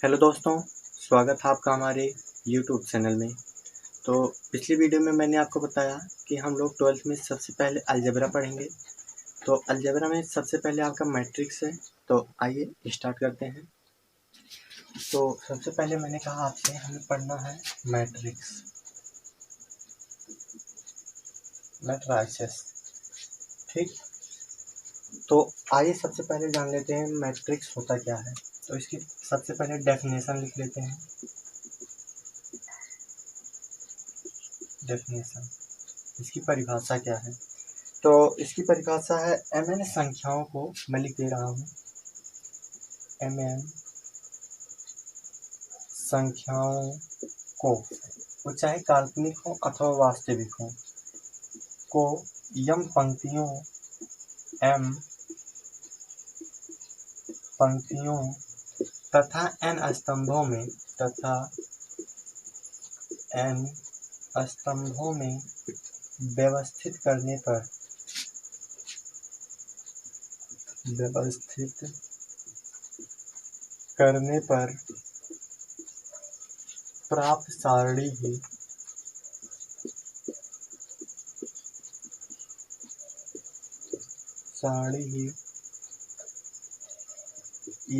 Hello दोस्तों, स्वागत है आपका हमारे यूट्यूब चैनल में। तो पिछली वीडियो में मैंने आपको बताया कि हम लोग 12th में सबसे पहले अलजेब्रा पढ़ेंगे। तो अलजेब्रा में सबसे पहले आपका मैट्रिक्स है। तो आइए स्टार्ट करते हैं। तो सबसे पहले मैंने कहा आपसे हमें पढ़ना है मैट्रिक्स, मैट्राइसेस। ठीक, तो आइए सबसे पहले जान लेते हैं मैट्रिक्स होता क्या है। तो इसकी सबसे पहले डेफिनेशन लिख लेते हैं। डेफिनेशन, इसकी परिभाषा क्या है? तो इसकी परिभाषा है mn संख्याओं को, मैं लिख दे रहा हूँ, mn संख्याओं को, वो चाहे काल्पनिक हो अथवा वास्तविक हो, को m पंक्तियों तथा n स्तंभों में व्यवस्थित करने पर प्राप्त सारणी ही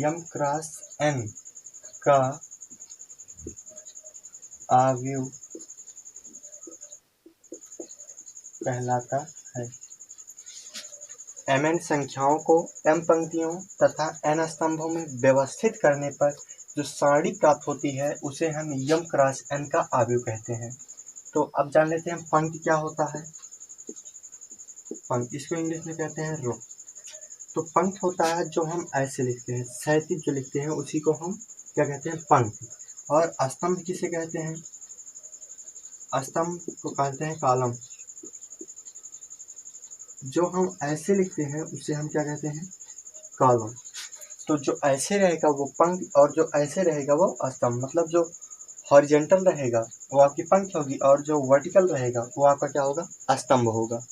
m क्रॉस n का आव्यूह कहलाता है। mn संख्याओं को m पंक्तियों तथा n स्तंभों में व्यवस्थित करने पर जो सारणी प्राप्त होती है उसे हम m क्रॉस n का आव्यूह कहते हैं। तो अब जान लेते हैं पंक्ति क्या होता है। पंक्ति, इसको इंग्लिश में कहते हैं रो। तो पंक्ति होता है जो हम ऐसे लिखते हैं, क्षैतिज जो लिखते हैं उसी को हम क्या कहते हैं, पंक्ति। और स्तंभ किसे कहते हैं? स्तंभ को कहते हैं कॉलम। जो हम ऐसे लिखते हैं उसे हम क्या कहते हैं, कॉलम। तो जो ऐसे रहेगा वो पंक्ति और जो ऐसे रहेगा वो स्तंभ। मतलब जो हॉरिजॉन्टल रहेगा वो आपकी पंक्ति होगी और जो वर्टिकल रहेगा वो आपका क्या होगा, स्तंभ होगा।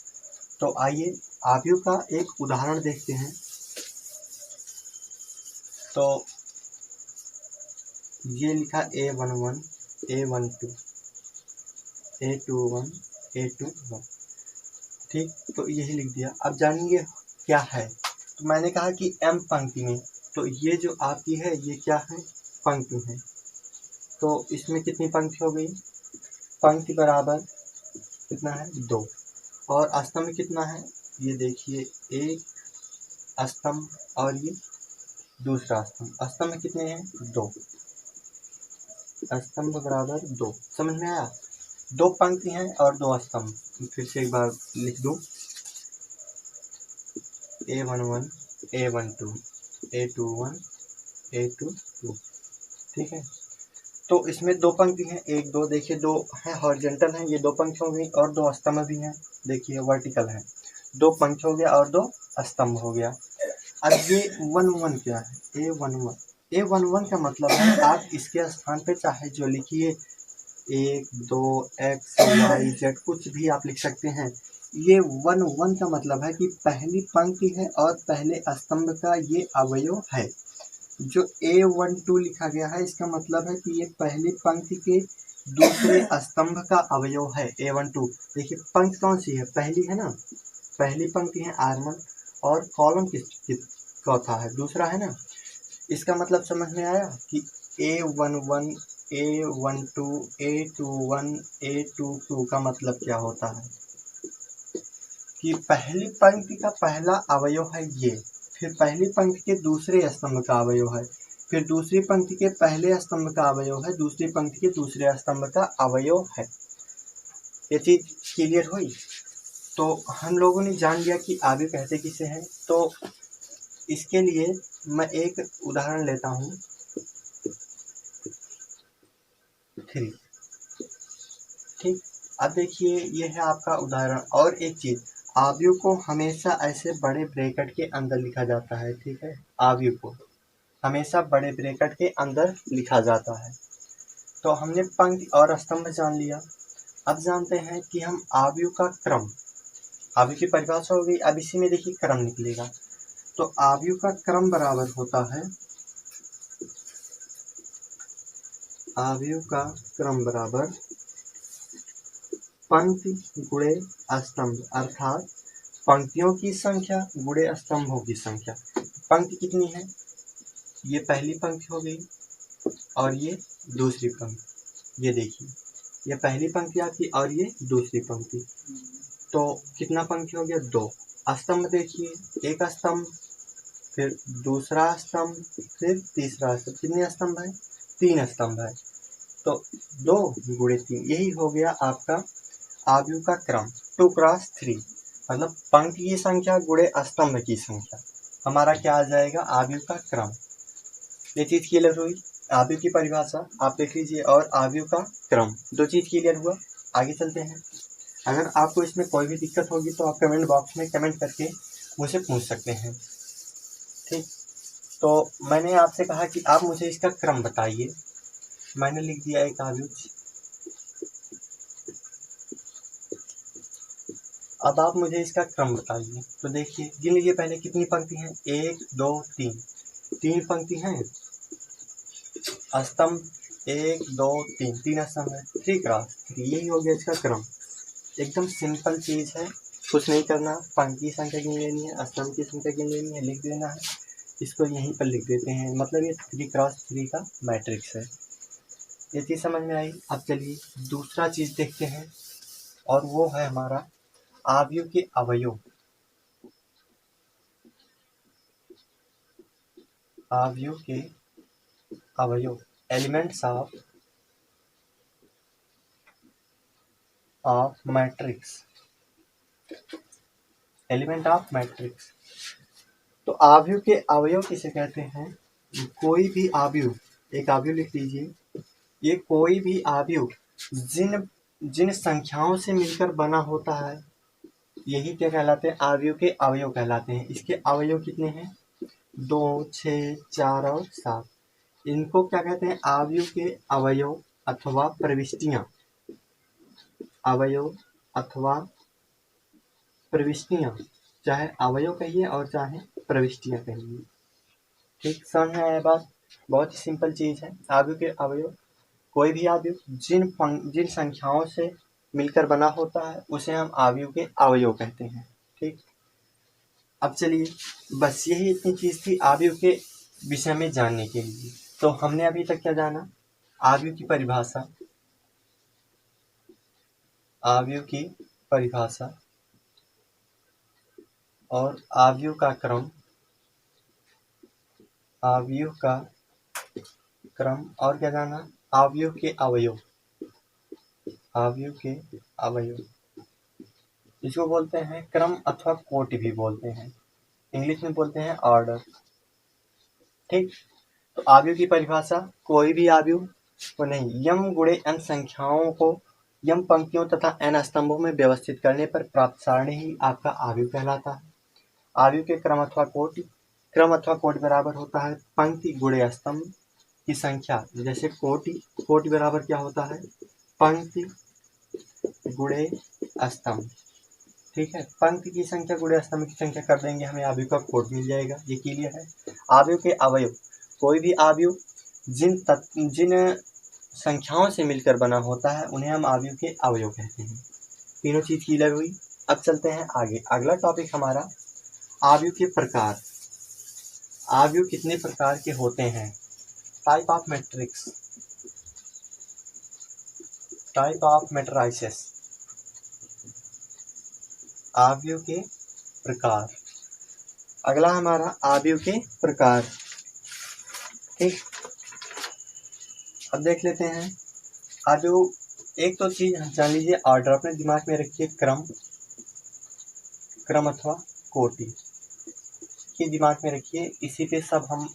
तो आइए आव्यूह का एक उदाहरण देखते हैं। तो ये लिखा A11 A12 A21 A21, ठीक, तो यही लिख दिया। अब जानिए क्या है। तो मैंने कहा कि m पंक्ति में, तो ये जो आपकी है ये क्या है, पंक्ति है। तो इसमें कितनी पंक्ति हो गई, पंक्ति बराबर कितना है, 2। और स्तंभ कितना है, ये देखिए, एक स्तंभ और ये दूसरा स्तंभ। स्तंभ कितने हैं, 2। स्तंभ बराबर 2। समझ में आया? 2 पंक्ति हैं और 2 स्तंभ। फिर से एक बार लिख दूं, A11 A12 A21 A22, ठीक है। तो इसमें 2 पंक्ति हैं, 1 2, देखिए 2 है हॉरिजॉन्टल है, ये 2 पंक्ति हो गई, और 2 स्तंभ भी हैं, देखिए वर्टिकल है। 2 पंक्ति हो गया और 2 स्तंभ हो गया। अब ये 1 1 क्या है, A11 का मतलब है आप इसके स्थान पे चाहे जो लिखिए, 1 2 x y z कुछ भी आप लिख सकते हैं। ये 1 1 का मतलब है कि पहली पंक्ति है और पहले स्तंभ का ये अवयव है। जो A12 लिखा गया है इसका मतलब है कि ये पहली पंक्ति के दूसरे स्तंभ का अवयव है। A12 देखिए, पंक्ति कौन सी है, पहली है ना, पहली पंक्ति है R1 और कॉलम किस चौथा है, दूसरा है ना। इसका मतलब समझ में आया कि A11 A12 A21 A22 का मतलब क्या होता है कि पहली पंक्ति का पहला अवयव है ये, फिर पहली पंक्ति के दूसरे स्तंभ का अवयव है, फिर दूसरी पंक्ति के पहले स्तंभ का अवयव है, दूसरी पंक्ति के दूसरे स्तंभ का अवयव है। ये चीज क्लियर हुई? तो हम लोगों ने जान लिया कि आव्यूह कहते किसे हैं। तो इसके लिए मैं एक उदाहरण लेता हूँ, 3, ठीक। अब देखिए ये है आपका उदाहरण। और एक चीज, आव्यूह को हमेशा ऐसे बड़े ब्रैकेट के अंदर लिखा जाता है, ठीक है। आव्यूह को हमेशा बड़े ब्रैकेट के अंदर लिखा जाता है। तो हमने पंक्ति और स्तंभ जान लिया। अब जानते हैं कि हम आव्यूह का क्रम, आव्यूह की परिभाषा हो गई। अब इसी में देखिए क्रम निकलेगा। तो आव्यूह का क्रम बराबर होता है आव्यूह का क्रम बराबर पंक्ति गुणे स्तंभ, अर्थात पंक्तियों की संख्या गुणे स्तंभों की संख्या। पंक्ति कितनी है? ये पहली पंक्ति हो गई और ये दूसरी पंक्ति। ये देखिए, ये पहली पंक्ति आपकी और ये दूसरी पंक्ति। तो कितना पंक्ति हो गया? 2। स्तंभ देखिए, एक स्तंभ, फिर दूसरा स्तंभ, फिर तीसरा स्तंभ। कितने स्तंभ है? 3 स्तंभ है। तो 2 गुणे 3, यही हो गया आपका आव्यूह का क्रम। 2 क्रॉस 3 मतलब पंक्ति की संख्या गुणे स्तंभ की संख्या, हमारा क्या आ जाएगा? आव्यूह का क्रम। ये चीज क्लियर हुई? आव्यूह की परिभाषा आप देख लीजिए और आव्यूह का क्रम, 2 चीज क्लियर हुआ। आगे चलते हैं। अगर आपको इसमें कोई भी दिक्कत होगी तो आप कमेंट बॉक्स में कमेंट करके मुझे पूछ सकते हैं। ठीक, तो मैंने आपसे कहा कि आप मुझे इसका क्रम बताइए। मैंने लिख दिया एक आव्यूह। अब आप मुझे इसका क्रम बताइए। तो देखिए, गिन लीजिए पहले कितनी पंक्ति हैं? 1 2 3, 3 पंक्ति हैं। स्तंभ 1 2 3, 3 स्तंभ है। 3 क्रॉस 3, यही हो गया इसका क्रम। एकदम सिंपल चीज है, कुछ नहीं करना। पंक्ति की संख्या गिन लेनी है, स्तंभ की संख्या गिन लेनी है, लिख देना है। इसको यहीं पर लिख देते हैं, मतलब ये 3 क्रॉस 3 का मैट्रिक्स है। ये चीज समझ में आई? अब चलिए दूसरा चीज देखते हैं, और वो है हमारा आव्यूह के अवयव। आव्यूह के अवयव, elements of matrix, element of matrix. तो आव्यूह के अवयव किसे कहते हैं? कोई भी आव्यूह, एक आव्यूह लिख लीजिए, ये कोई भी आव्यूह जिन जिन संख्याओं से मिलकर बना होता है, यही क्या कहलाते हैं? आव्यूह के अवयव कहलाते हैं। इसके अवयव कितने हैं? 2 6 4 और 7। इनको क्या कहते हैं? आव्यूह के अवयव अथवा प्रविष्टियां। अवयव अथवा प्रविष्टियां, चाहे अवयव कहिए और चाहे प्रविष्टियां कहिए। ठीक, समझ में आया बात? बहुत ही सिंपल चीज है। आव्यूह के अवयव, कोई भी आव्यूह जिन संख्याओं से मिलकर बना होता है उसे हम आव्यूह के अवयव कहते हैं। ठीक, अब चलिए, बस यही इतनी चीज थी आव्यूह के विषय में जानने के लिए। तो हमने अभी तक क्या जाना? आव्यूह की परिभाषा, आव्यूह की परिभाषा और आव्यूह का क्रम, आव्यूह का क्रम, और क्या जाना? आव्यूह के अवयव, आव्यूह के अवयव। इसको बोलते हैं क्रम अथवा कोटि भी बोलते हैं, इंग्लिश में बोलते हैं ऑर्डर। ठीक, तो आव्यूह की परिभाषा, कोई भी आव्यूह को नहीं, यम गुणे n संख्याओं को यम पंक्तियों तथा n स्तंभों में व्यवस्थित करने पर प्राप्त सारणी ही आपका आव्यूह कहलाता है। आव्यूह के क्रम अथवा कोटि, क्रम अथवा कोटि बराबर होता है पंक्ति गुणे स्तंभ की संख्या। जैसे कोटि बराबर क्या होता है? पंक्ति गुणे स्तंभ। ठीक है, पंक्ति की संख्या गुणे स्तंभ की संख्या कर देंगे, हमें आव्यूह का कोटि मिल जाएगा। ये क्लियर है? आव्यूह के अवयव, कोई भी आव्यूह जिन संख्याओं से मिलकर बना होता है उन्हें हम आव्यूह के अवयव कहते हैं। तीनों चीज क्लियर हुई? अब चलते हैं आगे। अगला टॉपिक हमारा आव्यूह के प्रकार। आव्यूह कितने प्रकार के होते हैं? Type of matrix, type of matrices. आव्यूह के प्रकार। अगला हमारा आव्यूह के प्रकार। ठीक, अब देख लेते हैं आव्यूह। एक तो चीज जान लीजिए, ऑर्डर अपने दिमाग में रखिए, क्रम अथवा कोटि के दिमाग में रखिए। इसी पे सब हम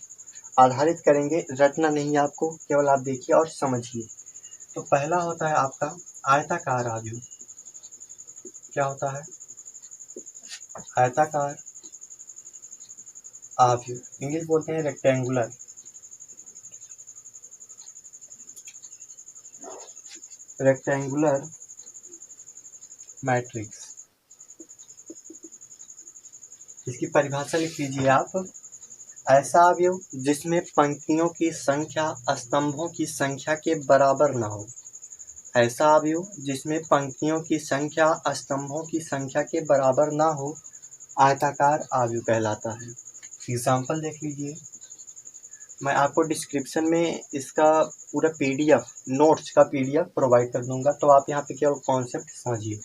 आधारित करेंगे, रटना नहीं आपको, केवल आप देखिए और समझिए। तो पहला होता है आपका आयताकार आव्यूह। क्या होता है? आयताकार आव्यूह, इंग्लिश बोलते हैं रेक्टेंगुलर। रेक्टेंगुलर मैट्रिक्स, इसकी परिभाषा लिख लीजिए आप। ऐसा अवयव जिसमें पंक्तियों की संख्या स्तंभों की संख्या के बराबर न हो। ऐसा अवयव जिसमें पंक्तियों की संख्या स्तंभों की संख्या के बराबर ना हो आयताकार अवयव कहलाता है। एग्जाम्पल देख लीजिए, मैं आपको डिस्क्रिप्शन में इसका पूरा पीडीएफ नोट्स का पीडीएफ प्रोवाइड कर दूंगा, तो आप यहाँ पे केवल कॉन्सेप्ट समझिए।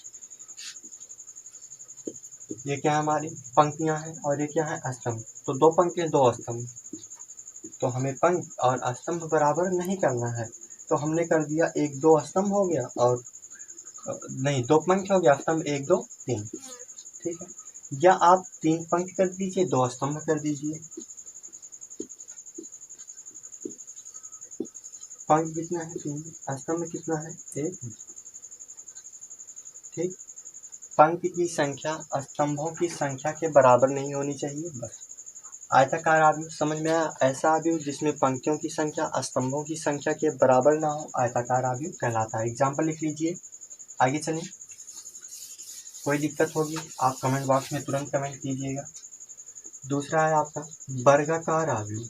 ये क्या हमारी पंक्तियां हैं और ये क्या है स्तंभ। तो दो पंक्तियां दो स्तंभ, तो हमें पंक्ति और स्तंभ बराबर नहीं करना है, तो हमने कर दिया एक दो स्तंभ हो गया और नहीं दो पंक्ति हो गया, स्तंभ एक दो तीन, ठीक है। या आप तीन पंक्ति कर दीजिए, दो स्तंभ कर दीजिए। पंक्ति कितना है तीन, स्तंभ कितना है एक, ठीक। पंक्ति की संख्या स्तंभों की संख्या के बराबर नहीं होनी चाहिए, बस। आयताकार अवयव समझ में आया। ऐसा अवयव जिसमें पंक्तियों की संख्या स्तंभों की संख्या के बराबर ना हो आयताकार अवयव कहलाता है। एग्जाम्पल लिख लीजिए, आगे चलें। कोई दिक्कत होगी आप कमेंट बॉक्स में तुरंत कमेंट कीजिएगा। दूसरा है आपका वर्गाकार अवयव।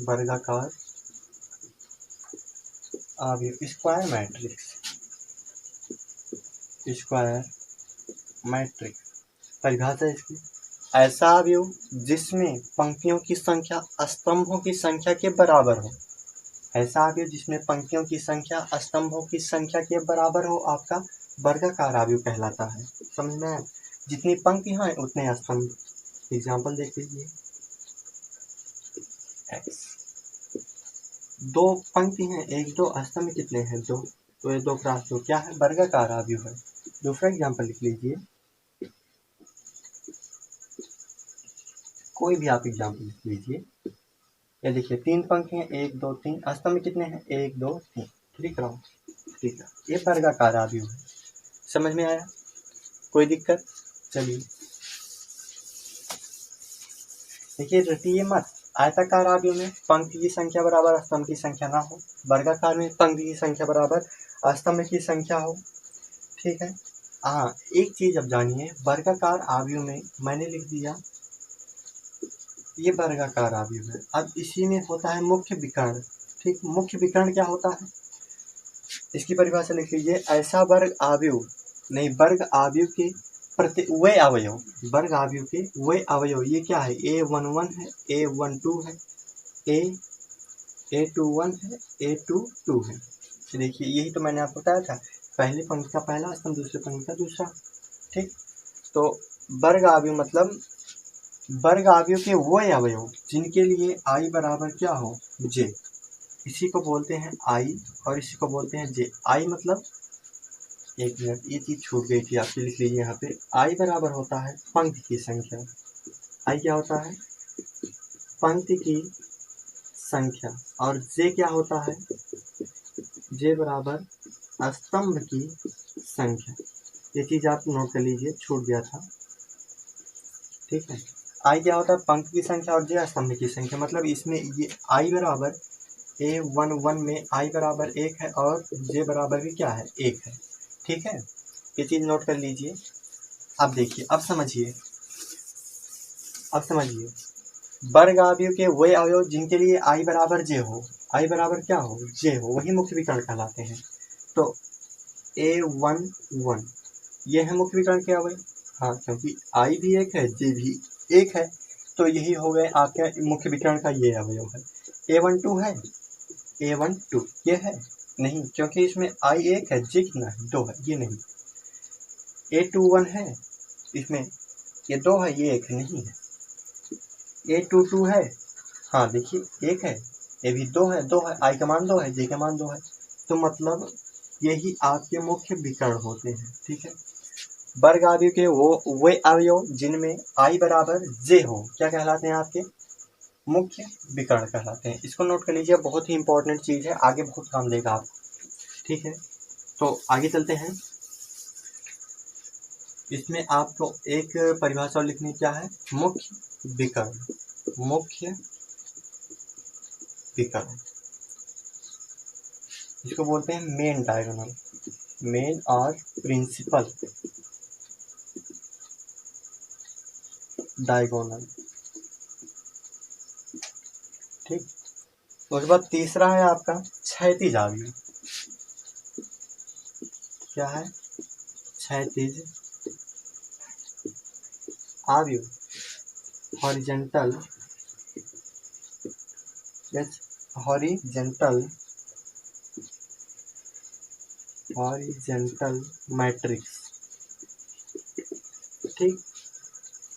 वर्गाकार अवयव स्क्वायर मैट्रिक्स, स्क्वायर मैट्रिक्स परिभाषा इसकी, ऐसा अवयव जिसमें पंक्तियों की संख्या स्तंभों की संख्या के बराबर हो। ऐसा अवयव जिसमें पंक्तियों की संख्या स्तंभों की संख्या के बराबर हो आपका वर्गाकार अवयव कहलाता है। समझ में आया? जितनी पंक्तियां हैं उतने स्तंभ। एग्जाम्पल देख लीजिए, एक्स दो पंक्ति हैं एक दो, स्तंभ कितने हैं दो, तो ये दो क्रॉस दो क्या है वर्गाकार अवयव है। दूसरा एग्जाम्पल लिख लीजिए, कोई भी आप एग्जाम्पल लिख लीजिए। ये देखिए तीन पंक्ति हैं एक दो तीन, स्तंभ कितने हैं एक दो तीन, लिख रहा हूँ, ठीक है। ये वर्गाकार अवयव है। समझ में आया? कोई दिक्कत? चलिए देखिए, रटिए मत। आयताकार अवयव में पंक्ति की संख्या बराबर स्तंभ की संख्या ना हो, वर्गाकार में पंक्ति की संख्या बराबर स्तंभ की संख्या हो, ठीक है। हाँ, एक चीज अब जानिए, वर्गाकार अवयव में मैंने लिख दिया ये वर्गाकार अवयव है। अब इसी में होता है मुख्य विकर्ण, ठीक। मुख्य विकर्ण क्या होता है इसकी परिभाषा लिख लीजिए, ऐसा वर्ग अवयव नहीं वर्ग अवयव के प्रति वे अवयव, वर्ग अवयव के वे अवयव, ये क्या है A11 है, A12 है, A21 है, A22 है। देखिए यही तो मैंने आपको बताया था, पहली पंक्ति का पहला स्तंभ दूसरी पंक्ति का दूसरा, ठीक। तो वर्ग अवयव मतलब वर्ग अवयव के वो अवयव जिनके लिए I बराबर क्या हो J, इसी को बोलते हैं I और इसी को बोलते हैं J। I मतलब एक मिनट, ये चीज छूट गई थी आपकी, लिख लीजिए यहाँ पे। I बराबर होता है पंक्ति की संख्या, I क्या होता है पंक्ति की संख्या, और J क्या होता है J बराबर स्तंभ की संख्या। ये चीज आप नोट कर लीजिए, छूट गया था, ठीक है। I क्या होता है पंक्ति की संख्या और J स्तंभ की संख्या, मतलब इसमें ये I बराबर A11 में I बराबर 1 है और J बराबर भी क्या है 1 है, ठीक है। ये चीज नोट कर लीजिए। अब देखिए, अब समझिए, अब समझिए, वर्ग अवयव के वे अवयव जिनके लिए I बराबर J हो, I बराबर क्या हो J हो, वही मुख्य विकर्ण कहलाते हैं। तो A11 ये है मुख्य विकर्ण के अवयव, हाँ, क्योंकि I भी एक है J भी एक है, तो यही हो गए आपके मुख्य विकर्ण का ये अवयव है। A12 है, A12 ये है नहीं, क्योंकि इसमें I एक है J कितना है 2 है, ये नहीं। A21 है, इसमें ये 2 है ये एक नहीं है। A22 है, हाँ देखिए एक है, ये भी 2 है 2 है, I का मान 2 है J का मान 2 है, तो मतलब यही आपके मुख्य विकर्ण होते हैं, ठीक है। वर्ग अवयव के वे अवयव जिनमें I बराबर J हो क्या कहलाते हैं आपके मुख्य विकर्ण कहलाते हैं। इसको नोट कर लीजिए, बहुत ही इंपॉर्टेंट चीज है, आगे बहुत काम देगा आपको, ठीक है। तो आगे चलते हैं, इसमें आपको एक परिभाषा लिखनी क्या है मुख्य विकर्ण, मुख्य विकर्ण इसको बोलते हैं मेन डायगोनल, मेन और प्रिंसिपल डायगोनल, ठीक। उसके बाद तीसरा है आपका क्षैतिज आव्यूह। क्या है? क्षैतिज आव्यूह, हॉरिजेंटल, हॉरिजेंटल मैट्रिक्स। ठीक।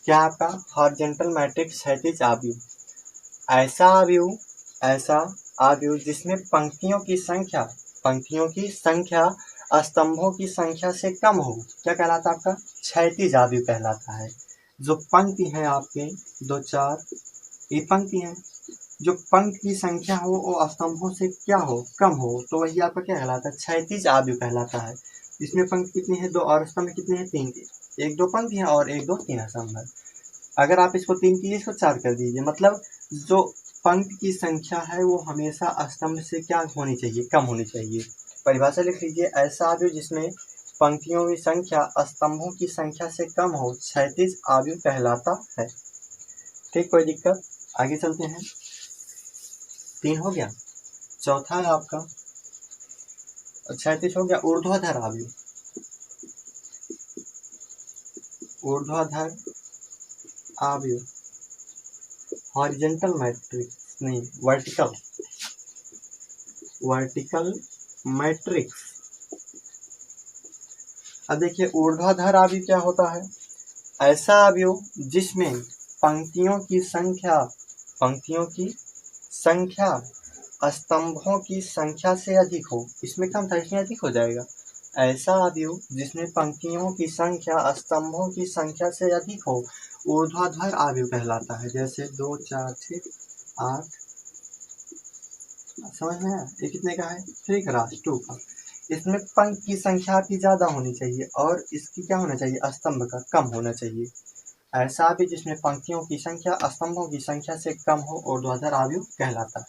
क्या आपका हॉरिजेंटल मैट्रिक्स क्षैतिज आव्यूह, ऐसा आव्यूह जिसमें पंक्तियों की संख्या स्तंभों की संख्या से कम हो, क्या कहलाता है? आपका क्षैतिज आव्यूह कहलाता है। जो पंक्ति है आपके 2 4 ये पंक्ति है, जो पंक्ति की संख्या हो वो स्तंभों से क्या हो? कम हो, तो वही आपका क्या कहलाता है? क्षैतिज आव्यूह कहलाता है। इसमें पंक्ति कितनी है? 2 और स्तंभ कितने हैं? 3। 1 2 पंक्ति है और 1 2 3 स्तंभ है। अगर आप इसको 3 कीजिए, इसको 4 कर दीजिए, मतलब जो पंक्ति की संख्या है वो हमेशा स्तंभ से क्या होनी चाहिए? कम होनी चाहिए। परिभाषा लिख लीजिए, ऐसा आव्यूह जिसमें पंक्तियों की संख्या स्तंभों की संख्या से कम हो क्षैतिज आव्यूह कहलाता है। ठीक, कोई दिक्कत? आगे चलते हैं। 3 हो गया। चौथा है आपका क्षैतिज हो गया ऊर्ध्वाधर आव्यूह। ऊर्ध्वाधर आव्यूह, हॉरिजेंटल मैट्रिक्स नहीं, वर्टिकल मैट्रिक्स। अब देखिए ऊर्ध्वाधर आव्यूह क्या होता है? ऐसा आव्यूह जिसमें पंक्तियों की संख्या स्तंभों की संख्या से अधिक हो। इसमें कम था, इसमें अधिक हो जाएगा। ऐसा आव्यूह जिसमें पंक्तियों की संख्या स्तंभों की संख्या से अधिक हो ऊर्ध्वाधर आव्यूह कहलाता है। जैसे 2 4 6 8, समझ में आया? ये कितने का है? 3 क्रॉस 2 का। इसमें पंक्ति की संख्या आपकी ज्यादा होनी चाहिए और इसकी क्या होना चाहिए? स्तंभ का कम होना चाहिए। ऐसा भी जिसमें पंक्तियों की संख्या स्तंभों की संख्या से कम हो ऊर्ध्वाधर आव्यूह कहलाता है।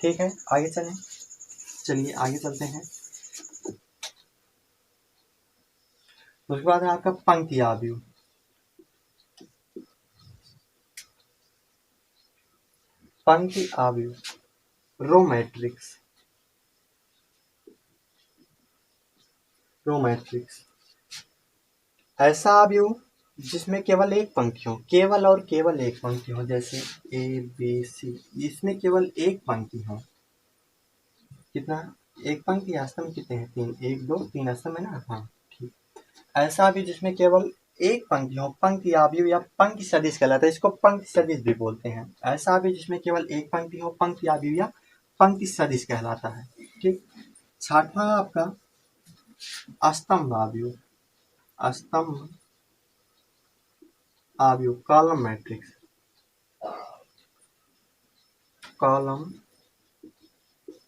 ठीक है, आगे चलिए आगे चलते हैं। उसके बाद है आपका पंक्ति आव्यूह। पंक्ति आव्यूह, रो मैट्रिक्स। ऐसा आव्यूह जिसमें केवल एक पंक्ति हो, केवल एक पंक्ति हो, जैसे A B C, इसमें केवल एक पंक्ति हो। कितना? एक पंक्ति। स्तंभ कितने हैं? 3। 1 2 3 स्तंभ है ना? हाँ, ठीक। ऐसा भी जिसमें केवल एक पंक्ति हो, पंक्ति आव्यूह या पंक्ति सदिश कहलाता है। इसको पंक्ति सदिश भी बोलते हैं। ऐसा भी जिसमें केवल एक पंक्ति हो, पंक्ति आव्यूह या पंक्ति सदिश कहलाता है। ठीक। छठवां है आपका स्तंभ आव्यूह। Column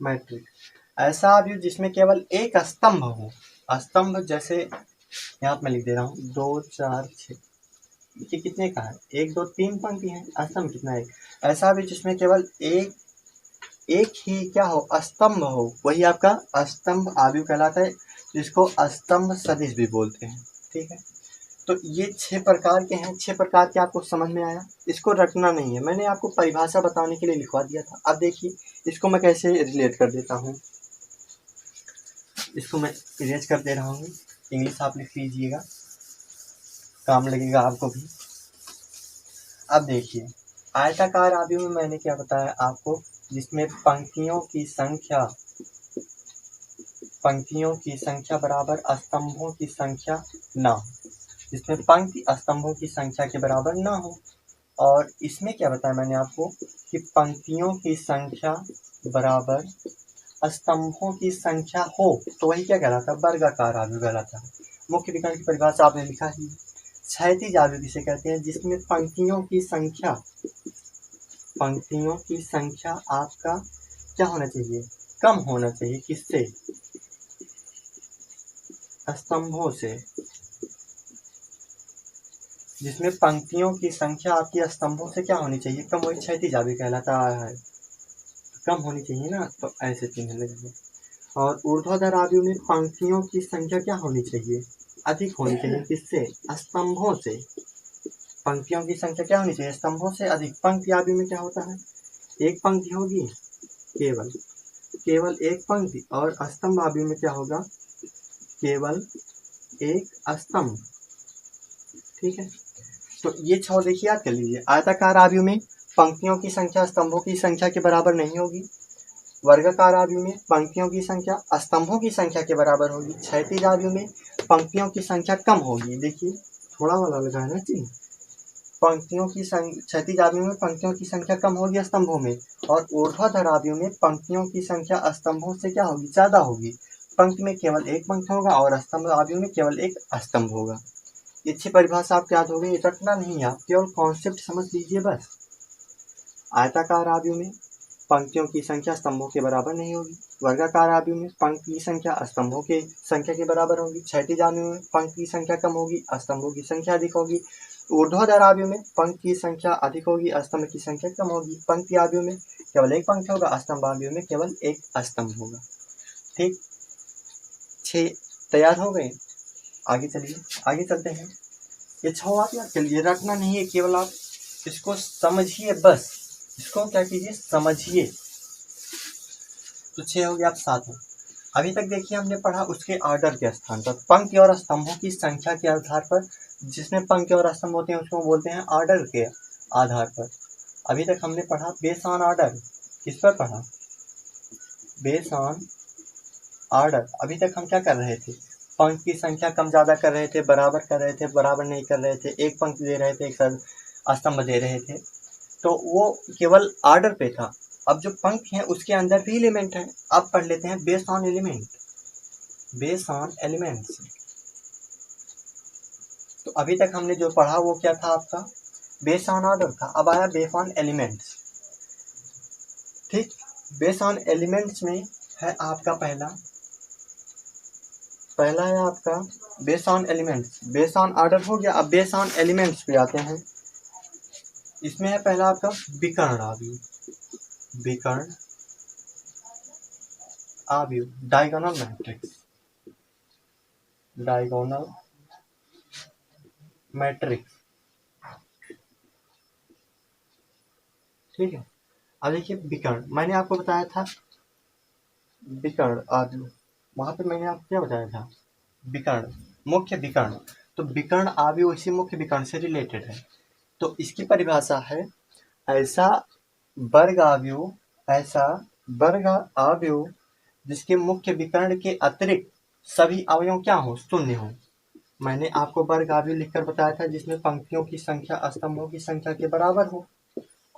matrix. ऐसा आव्यूह जिसमें केवल एक स्तंभ हो। स्तंभ जैसे यहाँ पे मैं लिख दे रहा हूँ 2 4 6, ये कितने का है? 1 2 3 पंक्ति है, स्तंभ कितना है? ऐसा भी जिसमें केवल एक ही क्या हो? स्तंभ हो, वही आपका स्तंभ आव्यूह कहलाता है, जिसको स्तंभ सदिश भी बोलते हैं। ठीक है, तो ये 6 प्रकार के हैं। 6 प्रकार के आपको समझ में आया? इसको रटना नहीं है, मैंने आपको परिभाषा बताने के लिए लिखवा दिया था। अब देखिए इसको मैं कैसे रिलेट कर देता हूँ। इसको मैं इरेज कर दे रहा हूँ, इंग्लिश आप लिख लीजिएगा, काम लगेगा आपको भी। अब देखिए आयताकार आव्यूह में मैंने क्या बताया आपको? जिसमें पंक्तियों की संख्या बराबर स्तंभों की संख्या ना हो, जिसमें पंक्ति स्तंभों की संख्या के बराबर ना हो। और इसमें क्या बताया मैंने आपको कि पंक्तियों की संख्या बराबर स्तंभों की संख्या हो, तो वही क्या कहलाता है? वर्गाकार आव्यूह कहलाता है। मुख्य विकर्ण की परिभाषा आपने लिखा ही। क्षैतिज आव्यूह किसे कहते हैं? जिसमें पंक्तियों की संख्या आपका क्या होना चाहिए? कम होना चाहिए। किससे? स्तंभों से। जिसमें पंक्तियों की संख्या आपकी स्तंभों से क्या होनी चाहिए? कम, वही क्षैतिज आव्यूह कहलाता है। कम होनी चाहिए ना, तो ऐसे चिन्ह लगेंगे। और ऊर्ध्वाधर आव्यूह में पंक्तियों की संख्या क्या होनी चाहिए? अधिक होनी चाहिए। किससे? स्तंभों से। पंक्तियों की संख्या क्या होनी चाहिए? स्तंभों से अधिक। पंक्ति आव्यूह में क्या होता है? एक पंक्ति होगी, केवल एक पंक्ति, और स्तंभ आव्यूह में क्या होगा, केवल एक स्तंभ। ठीक है, तो ये 6 देखिए याद कर लीजिए। आयताकार आव्यूह में पंक्तियों की संख्या स्तंभों की संख्या के बराबर नहीं होगी। वर्गाकार आव्यूह में पंक्तियों की संख्या स्तंभों की संख्या के बराबर होगी। क्षैतिज आव्यूह में पंक्तियों की संख्या कम होगी। देखिए थोड़ा वाला लगाना चाहिए। पंक्तियों की क्षैतिज आव्यूह में पंक्तियों की संख्या कम होगी स्तंभों में, और ऊर्ध्वाधर आव्यूह में पंक्तियों की संख्या स्तंभों से क्या होगी, ज्यादा होगी। पंक्ति में केवल एक पंक्ति होगा और स्तंभ आव्यूह में केवल एक स्तंभ होगा। अच्छी परिभाषा आपको याद हो गई, रटना नहीं है, आप केवल कॉन्सेप्ट समझ लीजिए बस। आयताकार आव्यूह में पंक्तियों की संख्या स्तंभों के बराबर नहीं होगी। वर्गाकार आव्यूह में पंक्ति की संख्या स्तंभों की संख्या के बराबर होगी। क्षैतिज आव्यूह में पंक्ति की संख्या कम होगी, स्तंभों की संख्या अधिक होगी। ऊर्ध्वाधर आव्यूह में पंक्ति की संख्या अधिक होगी, स्तंभ की संख्या कम होगी। पंक्ति आव्यूह में केवल एक पंक्ति होगा, स्तंभ आव्यूह में केवल एक स्तंभ होगा। ठीक, 6 तैयार हो गए। आगे चलिए, आगे चलते हैं। ये 6 आप याद कर लीजिए, रखना नहीं है, केवल आप इसको समझिए बस। इसको क्या कीजिए, समझिए। तो 6 हो गया, आप 7 हो। अभी तक देखिए हमने पढ़ा उसके ऑर्डर के स्थान पर, पंक्ति और स्तंभों की संख्या के आधार पर। जिसमें पंक्ति और स्तंभ होते हैं उसको बोलते हैं ऑर्डर के आधार पर। अभी तक हमने पढ़ा बेस ऑन ऑर्डर। किस पर पढ़ा, बेस ऑन ऑर्डर। अभी तक हम क्या कर रहे थे, पंक्ति की संख्या कम ज्यादा कर रहे थे, बराबर कर रहे थे, बराबर नहीं कर रहे थे, एक पंक्ति दे रहे थे, एक स्तंभ दे रहे थे, तो वो केवल ऑर्डर पे था। अब जो पंक्ति है उसके अंदर भी एलिमेंट है। अब पढ़ लेते हैं based on element, based on elements. तो अभी तक हमने जो पढ़ा वो क्या था आपका, बेस्ड ऑन ऑर्डर था। अब आया बेस्ड ऑन एलिमेंट्स। ठीक, बेस्ड ऑन एलिमेंट्स में है आपका पहला है आपका based on elements. Based on order हो गया, अब बेस्ड ऑन एलिमेंट्स पे आते हैं। इसमें है पहला आपका विकर्ण आव्यूह, विकर्ण आव्यूह, डायगोनल मैट्रिक्स, डायगोनल मैट्रिक्स। ठीक है, अब देखिए विकर्ण, मैंने आपको बताया था विकर्ण आव्यूह, वहां पे मैंने आपको क्या बताया था, विकर्ण, मुख्य विकर्ण। तो विकर्ण आव्यूह इसी मुख्य विकर्ण से रिलेटेड है। तो इसकी परिभाषा है, ऐसा वर्ग आव्यूह जिसके मुख्य विकर्ण के अतिरिक्त सभी अवयव क्या हो, शून्य हो। मैंने आपको वर्ग आव्यूह लिखकर बताया था जिसमें पंक्तियों की संख्या स्तंभों की संख्या के बराबर हो,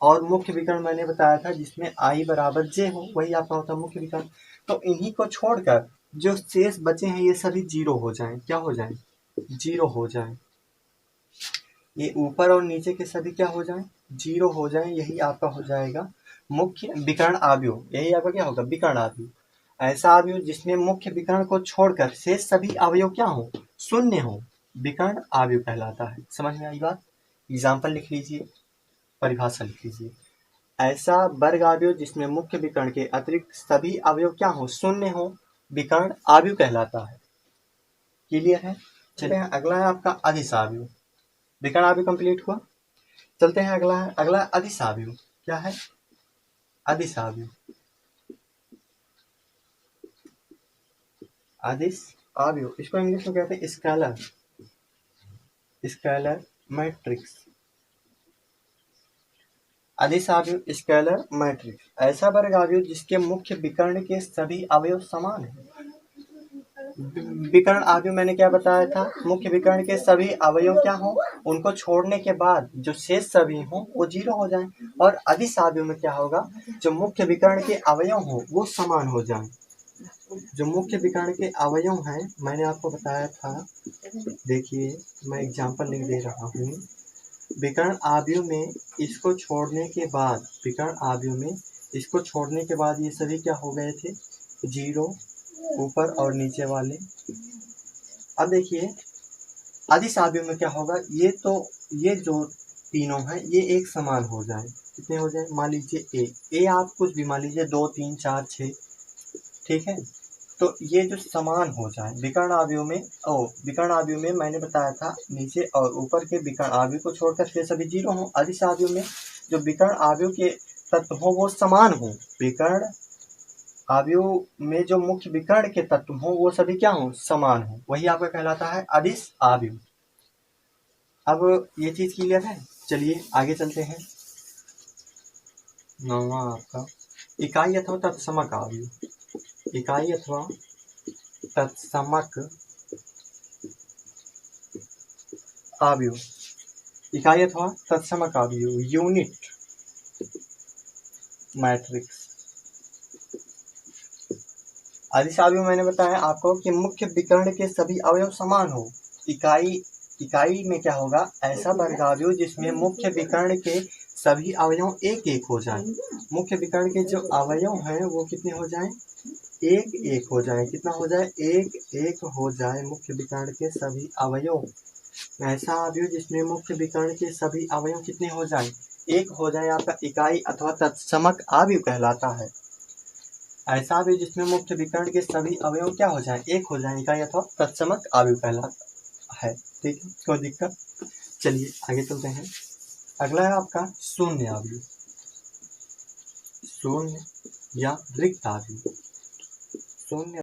और मुख्य विकर्ण मैंने बताया था जिसमें i बराबर j हो, वही आपका होता है मुख्य विकर्ण। तो इन्हीं को छोड़कर जो शेष बचे हैं ये सभी जीरो हो जाएं। क्या हो जाएं, जीरो हो जाएं। ये ऊपर और नीचे के सभी क्या हो जाएं, जीरो हो जाएं। यही आपका हो जाएगा मुख्य विकर्ण आव्यूह। यही आपका क्या होगा, विकर्ण आव्यूह। ऐसा आव्यूह जिसमें मुख्य विकर्ण को छोड़कर शेष सभी अवयव क्या हो, शून्य हो, विकर्ण आव्यूह कहलाता है। समझ में आई बात। एग्जाम्पल लिख लीजिए, परिभाषा लिख लीजिए। ऐसा वर्ग आव्यूह जिसमें मुख्य विकर्ण के अतिरिक्त सभी अवयव क्या हो, शून्य हो, विकर्ण आव्यूह कहलाता है। क्लियर है। चलिए अगला है आपका अदिश आव्यूह। विकर्ण आव्यूह कंप्लीट हुआ। चलते हैं अगला अदिश आव्यूह। क्या है, अदिश आव्यूह। अदिश आव्यूह, इसको इंग्लिश में कहते हैं स्केलर मैट्रिक्स। अदिश आव्यूह स्केलर मैट्रिक्स, ऐसा वर्ग आव्यूह जिसके मुख्य विकर्ण के सभी अवयव समान हैं। विकर्ण आव्यूह मैंने क्या बताया था, मुख्य विकर्ण के सभी अवयव क्या हो, उनको छोड़ने के बाद जो शेष सभी हो वो जीरो हो जाएं। और अदिश आव्यूह में क्या होगा, जो मुख्य विकर्ण के अवयव हो वो समान हो जाएं। जो मुख्य विकर्ण के अवयव हैं मैंने आपको बताया था, देखिए मैं एग्जांपल लिख दे रहा हूँ। विकर्ण आव्यूह में इसको छोड़ने के बाद, विकर्ण आव्यूह में इसको छोड़ने के बाद ये सभी क्या हो गए थे, जीरो, ऊपर और नीचे वाले। अब देखिए अदिश आव्यूह में क्या होगा, ये जो तीनों हैं ये एक समान हो जाए। कितने हो जाए, मान लीजिए ए आप कुछ भी मान लीजिए 2 3 4 6, ठीक है। तो ये जो समान हो जाए विकर्ण आव्यूह में मैंने बताया था नीचे और ऊपर के विकर्ण आव्यूह को छोड़कर फिर सभी जीरो हो। अदिश आव्यूह में जो विकर्ण आव्यूह के तत्व हो वो समान हो, विकर्ण अवयव में जो मुख्य विकर्ण के तत्व हो वो सभी क्या हो, समान हो, वही आपका कहलाता है अदिश अवयव। अब ये चीज क्लियर है। चलिए आगे चलते हैं। नौवां आपका इकाई अथवा तत्समक अवयव, इकाई अथवा तत्समक अवयव, इकाई अथवा तत्समक अवयव, यूनिट मैट्रिक्स। अदिश अवयव मैंने बताया आपको कि मुख्य विकर्ण के सभी अवयव समान हो। इकाई में क्या होगा, ऐसा वर्गावयव जिसमें मुख्य विकर्ण के सभी अवयव एक एक हो जाएं। मुख्य विकर्ण के जो अवयव हैं वो कितने हो जाएं, एक एक हो जाए। कितना हो जाए, एक एक हो जाए मुख्य विकर्ण के सभी अवयव। ऐसा अवयव जिसमें मुख्य विकर्ण के सभी अवयव कितने हो जाए, एक हो जाए, आपका इकाई अथवा तत्समक अवयव कहलाता है। ऐसा अवयव जिसमें मुख्य विकर्ण के सभी अवयव क्या हो जाए, एक हो जाए, इकाई अथवा तत्समक अवयव कहलाता है। ठीक है, कोई दिक्कत। चलिए आगे चलते हैं। अगला है आपका शून्य अवयव, शून्य या रिक्त अवयव। शून्य